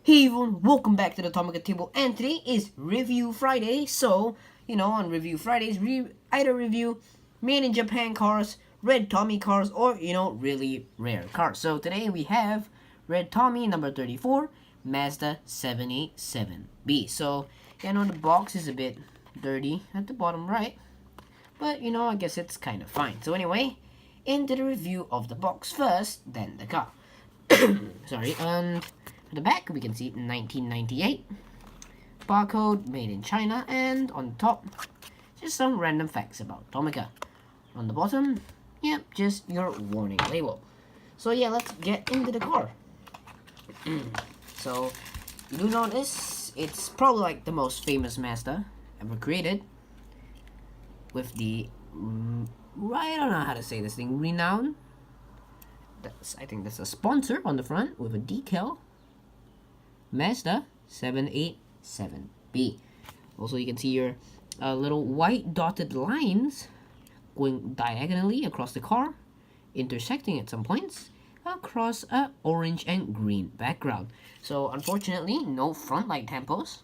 Hey everyone, welcome back to the Tomica Table, and today is Review Friday. So, on Review Fridays, we either review made in Japan cars, Red Tommy cars, or, really rare cars. So today we have Red Tommy number 34, Mazda 787B. So, the box is a bit dirty at the bottom right, but, I guess it's kind of fine. So anyway, into the review of the box first, then the car. Sorry, and at the back we can see 1998 barcode made in China, and on the top just some random facts about Tomica. On the bottom, yep, just your warning label. So yeah, let's get into the car. So you do notice it's probably like the most famous Mazda ever created, with the I don't know how to say this thing, renowned. I think that's a sponsor on the front with a decal. Mazda 787B. Also, you can see your little white dotted lines going diagonally across the car, intersecting at some points across a orange and green background. So unfortunately, no front light tampos,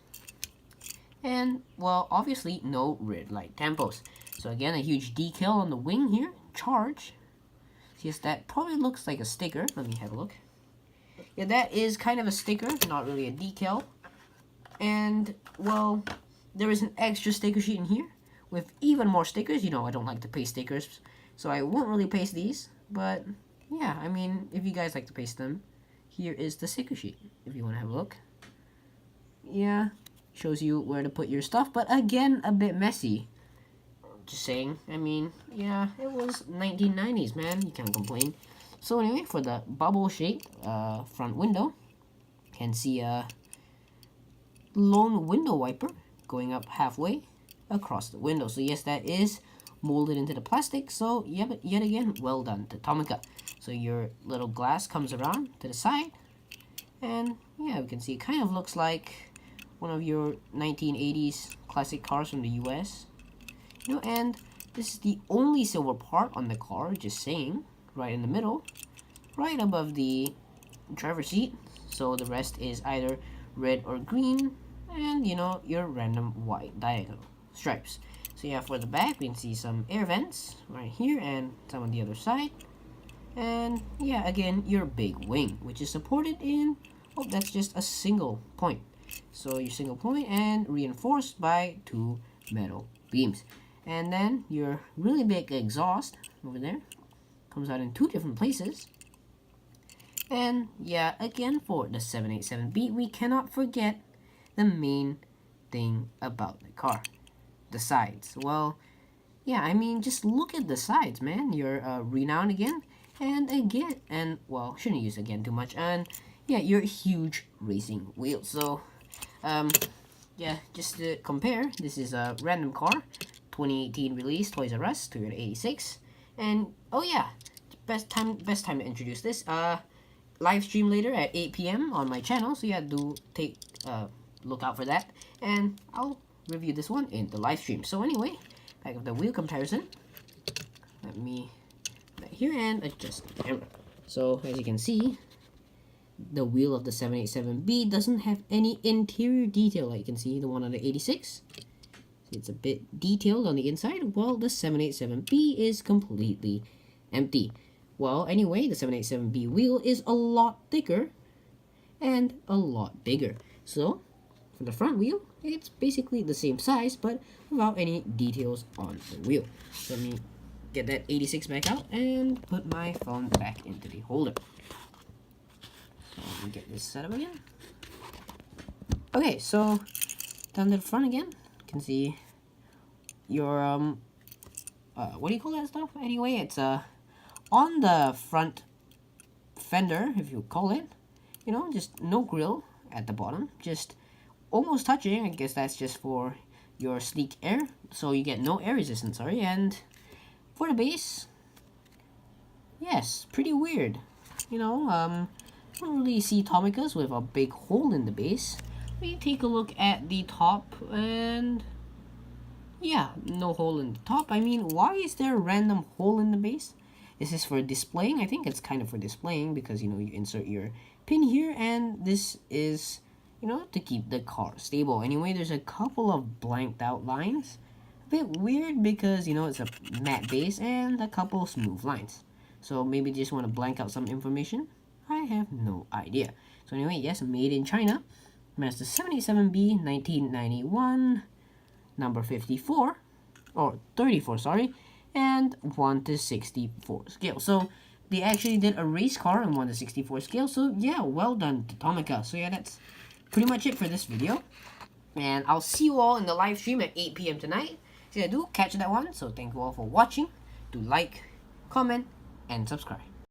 and well, obviously no rear light tampos. So again, a huge decal on the wing here, charge. Yes, that probably looks like a sticker. Let me have a look. Yeah, that is kind of a sticker, not really a decal. And, well, there is an extra sticker sheet in here with even more stickers. I don't like to paste stickers, so I won't really paste these. But, yeah, I mean, if you guys like to paste them, here is the sticker sheet, if you want to have a look. Yeah, shows you where to put your stuff, but again, a bit messy. Just saying. I mean, yeah, it was 1990s, man. You can't complain. So anyway, for the bubble shape front window, you can see a lone window wiper going up halfway across the window. So yes, that is molded into the plastic. So yeah, but yet again, well done to Tomica. So your little glass comes around to the side, and yeah, we can see it kind of looks like one of your 1980s classic cars from the US. And this is the only silver part on the car, just saying, right in the middle, right above the driver's seat. So the rest is either red or green, and your random white diagonal stripes. So yeah, for the back, we can see some air vents right here and some on the other side. And yeah, again, your big wing, which is supported in, oh, that's just a single point. So your single point and reinforced by two metal beams. And then your really big exhaust over there comes out in two different places. And yeah, again, for the 787B, we cannot forget the main thing about the car, the sides. Well, yeah, I mean, just look at the sides, man. You're renowned again, and again, and well, shouldn't use again too much. And yeah, your huge racing wheels. So, yeah, just to compare, this is a random car. 2018 release, Toys R Us, Toyota 86. And oh yeah, best time to introduce this. Live stream later at 8 p.m. on my channel, so yeah, do take look out for that. And I'll review this one in the live stream. So anyway, back of the wheel comparison. Let me back here and adjust the camera. So as you can see, the wheel of the 787B doesn't have any interior detail. Like you can see, the one on the 86. It's a bit detailed on the inside, while the 787B is completely empty. Well, anyway, the 787B wheel is a lot thicker and a lot bigger. So, for the front wheel, it's basically the same size, but without any details on the wheel. So let me get that 86 back out and put my phone back into the holder. So let me get this set up again. Okay, so down to the front again. You can see your what do you call that stuff anyway? It's on the front fender, if you call it, just no grill at the bottom, just almost touching. I guess that's just for your sleek air, so you get no air resistance. Sorry. And for the base, yes, pretty weird. I don't really see Tomicas with a big hole in the base. We take a look at the top, and yeah, no hole in the top. I mean, why is there a random hole in the base? Is this for displaying? I think it's kind of for displaying because, you insert your pin here, and this is to keep the car stable. Anyway, there's a couple of blanked out lines. A bit weird because, it's a matte base and a couple smooth lines. So maybe just want to blank out some information. I have no idea. So anyway, yes, made in China. Mazda 77B, 1991, number 54, or 34, sorry, and 1:64 scale. So they actually did a race car in 1:64 scale. So yeah, well done to Tomica. So yeah, that's pretty much it for this video. And I'll see you all in the live stream at 8 p.m. tonight. So I do catch that one. So thank you all for watching. Do like, comment, and subscribe.